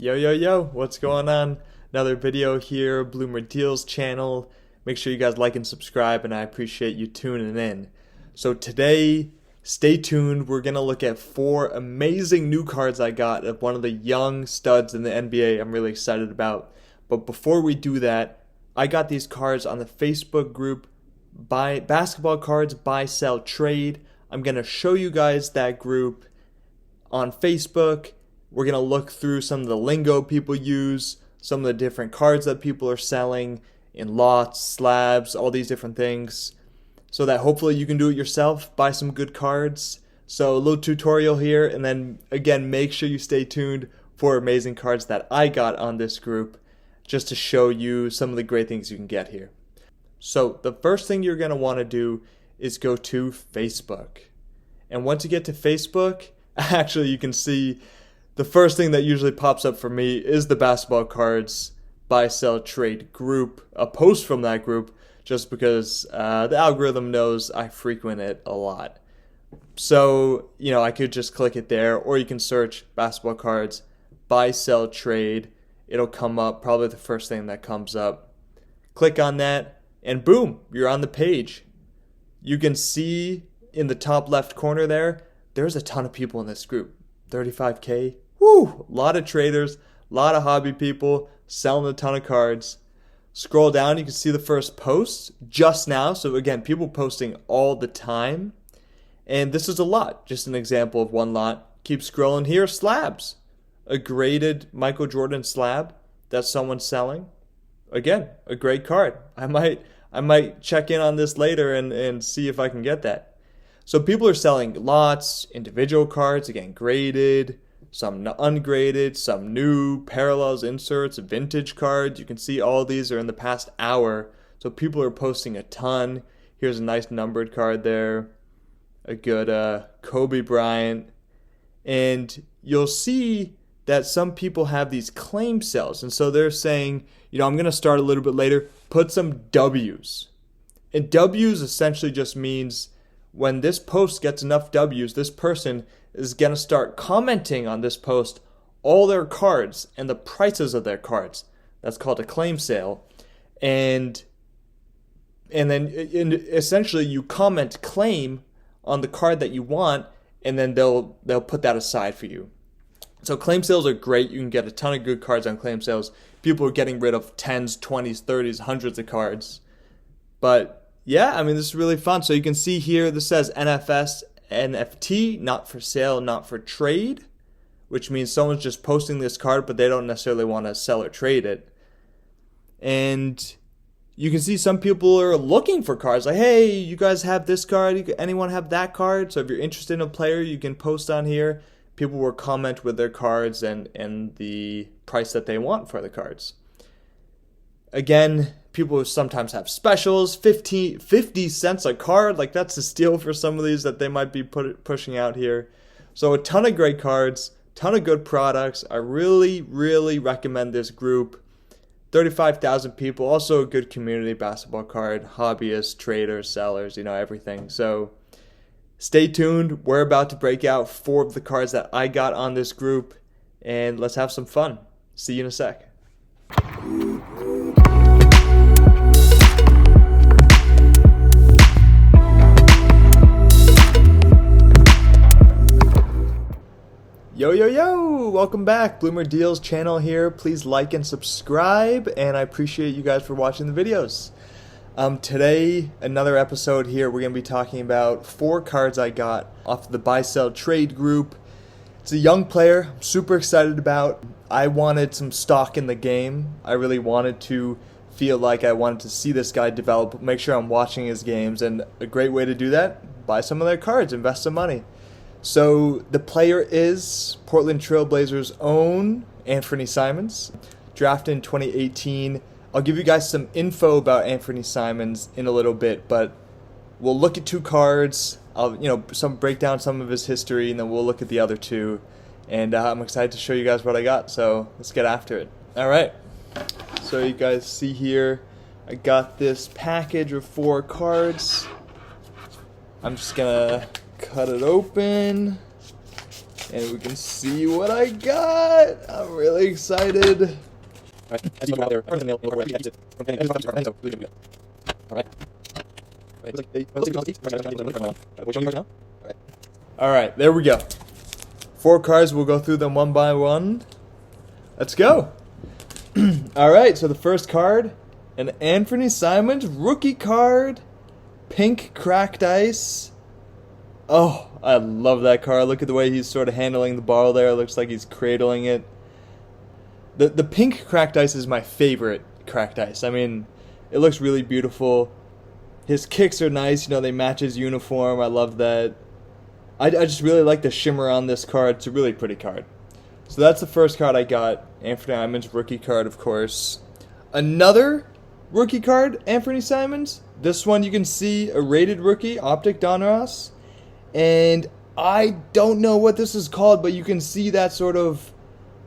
Yo, what's going on? Another video here, Bloomer Deals channel. Make sure you guys like and subscribe, and I appreciate you tuning in. So today, stay tuned. We're going to look at 4 amazing new cards I got of one of the young studs in the NBA I'm really excited about. But before we do that, I got these cards on the Facebook group, Buy Basketball Cards, Buy, Sell, Trade. I'm going to show you guys that group on Facebook. We're going to look through some of the lingo people use, some of the different cards that people are selling in lots, slabs, all these different things, so that hopefully you can do it yourself, buy some good cards. So a little tutorial here, and then again, make sure you stay tuned for amazing cards that I got on this group, just to show you some of the great things you can get here. So the first thing you're going to want to do is go to Facebook. And once you get to Facebook, actually you can see the first thing that usually pops up for me is the Basketball Cards Buy, Sell, Trade group, a post from that group, just because the algorithm knows I frequent it a lot. So, I could just click it there, or you can search Basketball Cards Buy, Sell, Trade. It'll come up, probably the first thing that comes up. Click on that, and boom, you're on the page. You can see in the top left corner there's a ton of people in this group. 35K. Woo! A lot of traders, a lot of hobby people selling a ton of cards. Scroll down, you can see the first post just now. So again, people posting all the time. And this is a lot. Just an example of one lot. Keep scrolling here. Slabs. A graded Michael Jordan slab that someone's selling. Again, a great card. I might check in on this later and see if I can get that. So people are selling lots, individual cards, again, graded, some ungraded, some new, parallels, inserts, vintage cards. You can see all these are in the past hour. So people are posting a ton. Here's a nice numbered card there. A good Kobe Bryant. And you'll see that some people have these claim sales. And so they're saying, I'm going to start a little bit later. Put some W's. And W's essentially just means when this post gets enough W's, this person is going to start commenting on this post all their cards and the prices of their cards. That's called a claim sale. And then essentially you comment claim on the card that you want, and then they'll put that aside for you. So claim sales are great. You can get a ton of good cards on claim sales. People are getting rid of 10s, 20s, 30s, hundreds of cards. But yeah, this is really fun. So you can see here, this says NFS, NFT, not for sale, not for trade, which means someone's just posting this card, but they don't necessarily want to sell or trade it. And you can see some people are looking for cards, like, hey, you guys have this card, anyone have that card? So if you're interested in a player, you can post on here. People will comment with their cards and the price that they want for the cards. Again, people sometimes have specials, 50 cents a card. Like, that's a steal for some of these that they might be pushing out here. So a ton of great cards, ton of good products. I really, really recommend this group. 35,000 people, also a good community basketball card, hobbyists, traders, sellers, everything. So stay tuned. We're about to break out 4 of the cards that I got on this group, and let's have some fun. See you in a sec. Yo, welcome back. Bloomer Deals channel here. Please like and subscribe, and I appreciate you guys for watching the videos. Today, another episode here. We're going to be talking about 4 cards I got off the Buy, Sell, Trade group. It's a young player I'm super excited about. I wanted some stock in the game. I really wanted to feel like I wanted to see this guy develop, make sure I'm watching his games, and a great way to do that, buy some of their cards, invest some money. So the player is Portland Trail Blazers' own ANFERNEE SIMONS, drafted in 2018. I'll give you guys some info about ANFERNEE SIMONS in a little bit, but we'll look at 2 cards. I'll break down some of his history, and then we'll look at the other 2. And I'm excited to show you guys what I got. So let's get after it. All right. So you guys see here, I got this package of 4 cards. I'm just gonna cut it open, and we can see what I got. I'm really excited. Alright, there we go. 4 cards, we'll go through them one by one. Let's go. Alright, so the first card, an ANFERNEE SIMONS rookie card, pink cracked ice. Oh, I love that card. Look at the way he's sort of handling the ball there. It looks like he's cradling it. The pink cracked ice is my favorite cracked ice. I mean, it looks really beautiful. His kicks are nice. You know, they match his uniform. I love that. I just really like the shimmer on this card. It's a really pretty card. So that's the first card I got. ANFERNEE SIMONS rookie card, of course. Another rookie card, ANFERNEE SIMONS. This one you can see a rated rookie, Optic Donruss. And I don't know what this is called, but you can see that sort of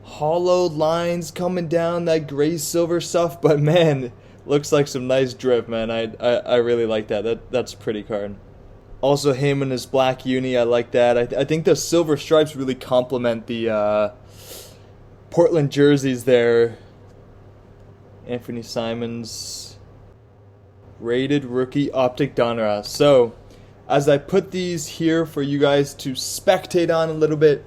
hollowed lines coming down, that gray silver stuff. But man, looks like some nice drip, man. I really like that. That's a pretty card. Also him in his black uni, I like that. I think the silver stripes really complement the Portland jerseys there. ANFERNEE SIMONS rated rookie Optic Donruss. So as I put these here for you guys to spectate on a little bit.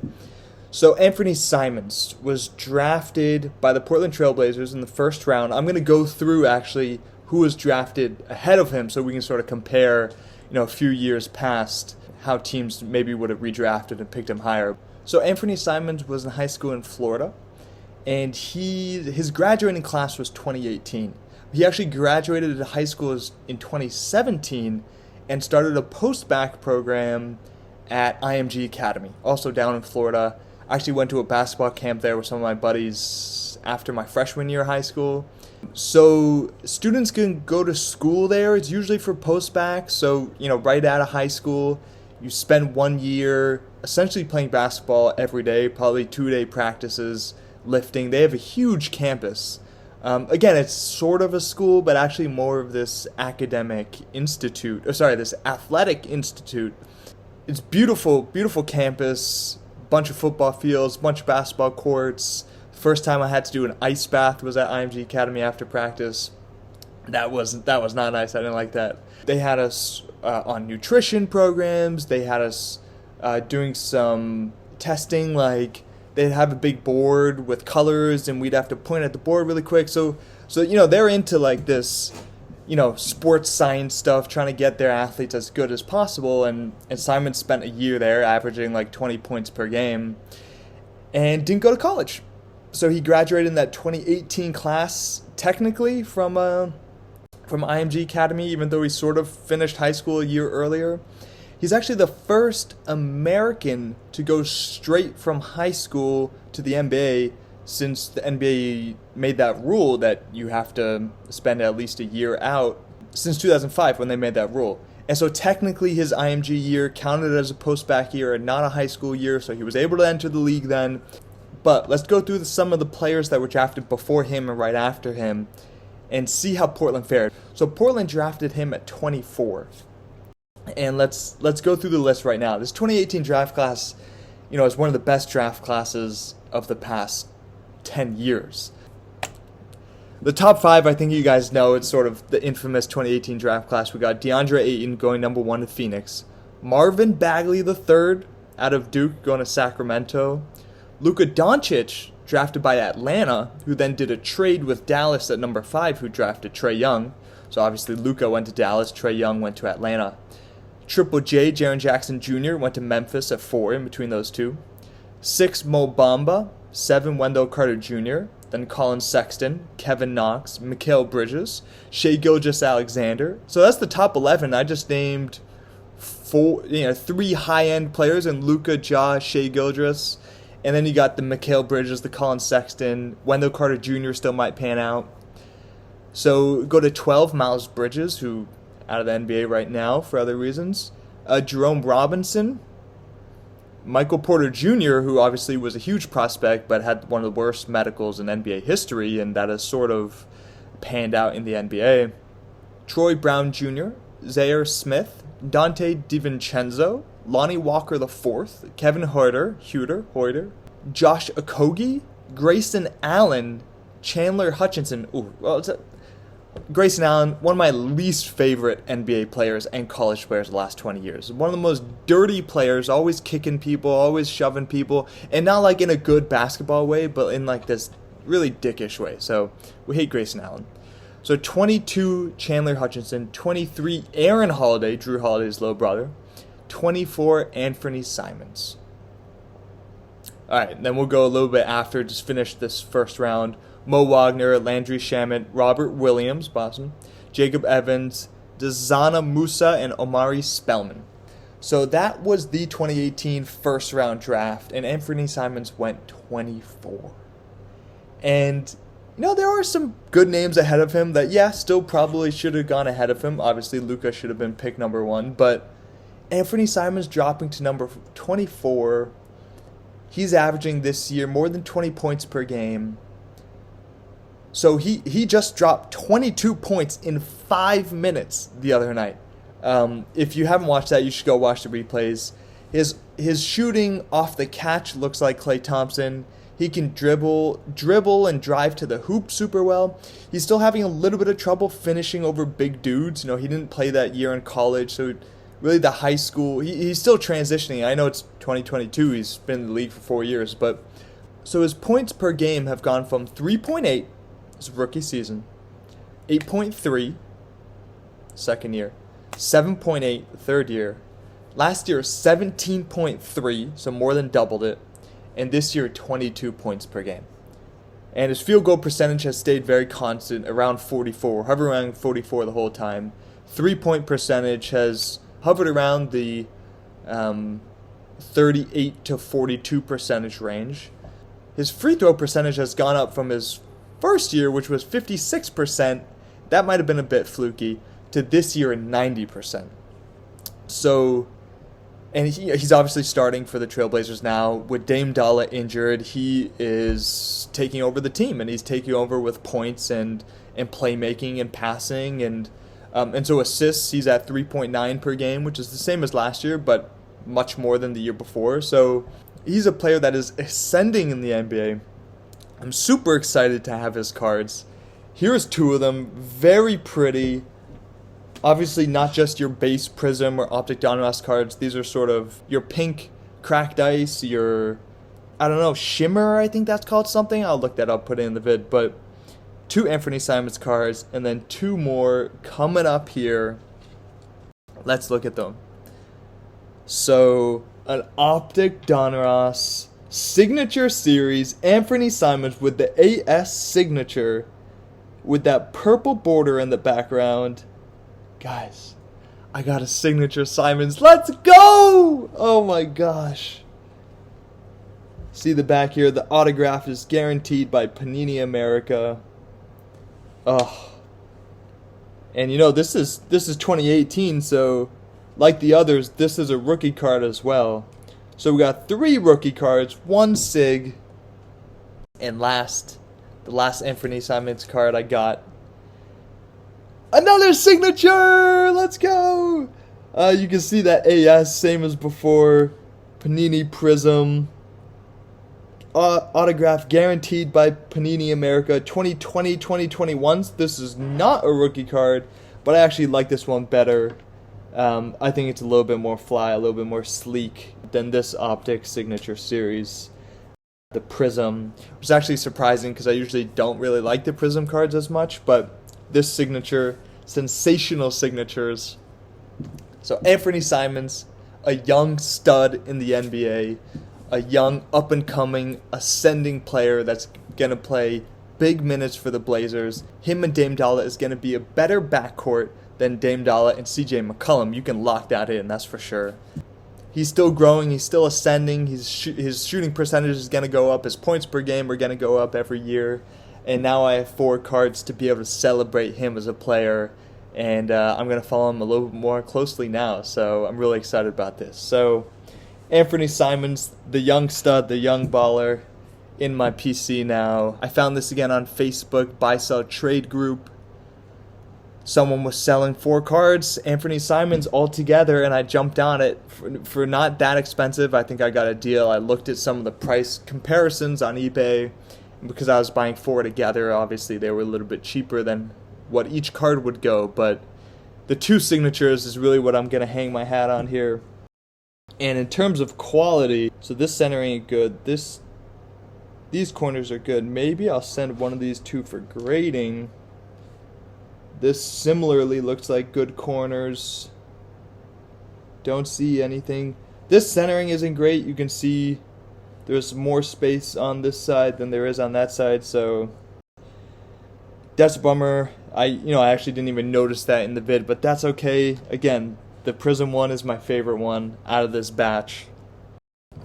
So ANFERNEE SIMONS was drafted by the Portland Trailblazers in the first round. I'm going to go through actually who was drafted ahead of him so we can sort of compare, you know, a few years past how teams maybe would have redrafted and picked him higher. So ANFERNEE SIMONS was in high school in Florida, and his graduating class was 2018. He actually graduated high school in 2017 and started a post-bac program at IMG Academy, also down in Florida. I actually went to a basketball camp there with some of my buddies after my freshman year of high school. So students can go to school there. It's usually for post-bac. So, you know, right out of high school, you spend 1 year essentially playing basketball every day, probably 2-day practices, lifting. They have a huge campus. Again, it's sort of a school, but actually more of this academic institute, this athletic institute. It's beautiful, beautiful campus, bunch of football fields, bunch of basketball courts. First time I had to do an ice bath was at IMG Academy after practice. That was not nice. I didn't like that. They had us on nutrition programs. They had us doing some testing, like they'd have a big board with colors and we'd have to point at the board really quick. So you know, they're into like this, you know, sports science stuff, trying to get their athletes as good as possible. And Simon spent a year there, averaging like 20 points per game, and didn't go to college. So he graduated in that 2018 class, technically from IMG Academy, even though he sort of finished high school a year earlier. He's actually the first American to go straight from high school to the NBA since the NBA made that rule that you have to spend at least a year out, since 2005 when they made that rule. And so technically his IMG year counted as a post-bac year and not a high school year, so he was able to enter the league then. But let's go through some of the players that were drafted before him and right after him and see how Portland fared. So Portland drafted him at 24. And let's go through the list right now. This 2018 draft class, you know, is one of the best draft classes of the past 10 years. The top 5, I think you guys know, it's sort of the infamous 2018 draft class. We got DeAndre Ayton going number 1 to Phoenix. Marvin Bagley III out of Duke going to Sacramento. Luka Doncic drafted by Atlanta, who then did a trade with Dallas at number 5, who drafted Trae Young. So obviously Luka went to Dallas, Trae Young went to Atlanta. Triple J, Jaren Jackson Jr. went to Memphis at 4 in between those two. 6, Mo Bamba. 7, Wendell Carter Jr. Then Colin Sexton, Kevin Knox, Mikal Bridges, Shai Gilgeous-Alexander. So that's the top 11. I just named 3 high-end players in Luka, Ja, Shai Gilgeous. And then you got the Mikal Bridges, the Colin Sexton, Wendell Carter Jr. still might pan out. So go to 12, Miles Bridges, who out of the NBA right now for other reasons. Jerome Robinson, Michael Porter Jr., who obviously was a huge prospect but had one of the worst medicals in NBA history, and that has sort of panned out in the NBA. Troy Brown Jr., Zaire Smith, Dante DiVincenzo, Lonnie Walker the fourth, Kevin Huerter, Josh Okogie, Grayson Allen, Chandler Hutchinson. Grayson Allen, one of my least favorite NBA players and college players the last 20 years. One of the most dirty players, always kicking people, always shoving people, and not like in a good basketball way, but in like this really dickish way. So we hate Grayson Allen. So 22, Chandler Hutchinson. 23, Aaron Holiday, Drew Holiday's little brother. 24, ANFERNEE SIMONS. Alright, then we'll go a little bit after, just finish this first round. Mo Wagner, Landry Shamet, Robert Williams, Boston, Jacob Evans, Dazana Musa, and Omari Spellman. So that was the 2018 first round draft, and ANFERNEE SIMONS went 24. And, you know, there are some good names ahead of him that, yeah, still probably should have gone ahead of him. Obviously, Luka should have been pick number 1, but ANFERNEE SIMONS dropping to number 24. He's averaging this year more than 20 points per game. So he just dropped 22 points in 5 minutes the other night. If you haven't watched that, you should go watch the replays. His shooting off the catch looks like Klay Thompson. He can dribble and drive to the hoop super well. He's still having a little bit of trouble finishing over big dudes. You know, he didn't play that year in college, so really the high school, he's still transitioning. I know it's 2022, he's been in the league for 4 years, but so his points per game have gone from 3.8, his rookie season, 8.3, second year, 7.8, third year, last year 17.3, so more than doubled it, and this year 22 points per game. And his field goal percentage has stayed very constant, around 44, hovering around 44 the whole time. 3-point percentage has hovered around the 38 to 42 percentage range. His free throw percentage has gone up from his first year, which was 56%, that might have been a bit fluky, to this year 90%. So, and he's obviously starting for the Trailblazers now. With Dame Dalla injured, he is taking over the team, and he's taking over with points and playmaking and passing, and so assists, he's at 3.9 per game, which is the same as last year, but much more than the year before. So he's a player that is ascending in the NBA. I'm super excited to have his cards. Here's 2 of them, very pretty. Obviously not just your base Prism or Optic Donruss cards. These are sort of your pink cracked ice, your, I don't know, shimmer, I think that's called something. I'll look that up, put it in the vid. But 2 ANFERNEE SIMONS cards, and then 2 more coming up here. Let's look at them. So, an Optic Donruss Signature Series ANFERNEE SIMONS with the AS signature with that purple border in the background. Guys, I got a signature Simons. Let's go! Oh my gosh. See the back here, the autograph is guaranteed by Panini America. Oh. And you know, this is 2018, so like the others, this is a rookie card as well. So we got 3 rookie cards, 1 sig, and the last ANFERNEE SIMONS card I got, another signature! Let's go! You can see that AS, same as before. Panini Prism. Autograph guaranteed by Panini America. 2020, 2021s. This is not a rookie card, but I actually like this one better. I think it's a little bit more fly, a little bit more sleek than this Optic Signature Series. The Prism, which is actually surprising because I usually don't really like the Prism cards as much, but this signature, sensational signatures. So ANFERNEE SIMONS, a young stud in the NBA, a young up-and-coming, ascending player that's going to play big minutes for the Blazers. Him and Dame Dalla is going to be a better backcourt than Dame Dalla and CJ McCollum. You can lock that in, that's for sure. He's still growing, he's still ascending, his shooting percentage is going to go up, his points per game are going to go up every year. And now I have 4 cards to be able to celebrate him as a player, and I'm going to follow him a little bit more closely now, so I'm really excited about this. So, ANFERNEE SIMONS, the young stud, the young baller, in my PC now. I found this again on Facebook, Buy Sell Trade Group. someone was selling 4 cards, ANFERNEE SIMONS, all together, and I jumped on it for not that expensive. I think I got a deal. I looked at some of the price comparisons on eBay, and because I was buying 4 together, obviously they were a little bit cheaper than what each card would go, but the 2 signatures is really what I'm going to hang my hat on here. And in terms of quality, so this centering is good, these corners are good. Maybe I'll send one of these 2 for grading. This similarly looks like good corners. Don't see anything. This centering isn't great. You can see there's more space on this side than there is on that side, so that's a bummer. I actually didn't even notice that in the vid, but that's okay. Again, the Prism one is my favorite one out of this batch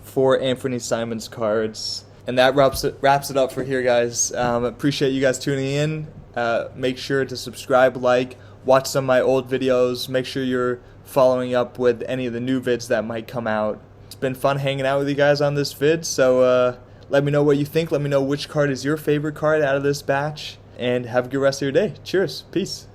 for ANFERNEE SIMONS cards. And that wraps it up for here, guys. Appreciate you guys tuning in. Make sure to subscribe, watch some of my old videos. Make sure you're following up with any of the new vids that might come out. It's been fun hanging out with you guys on this vid, so let me know what you think. Let me know which card is your favorite card out of this batch, and have a good rest of your day. Cheers. Peace.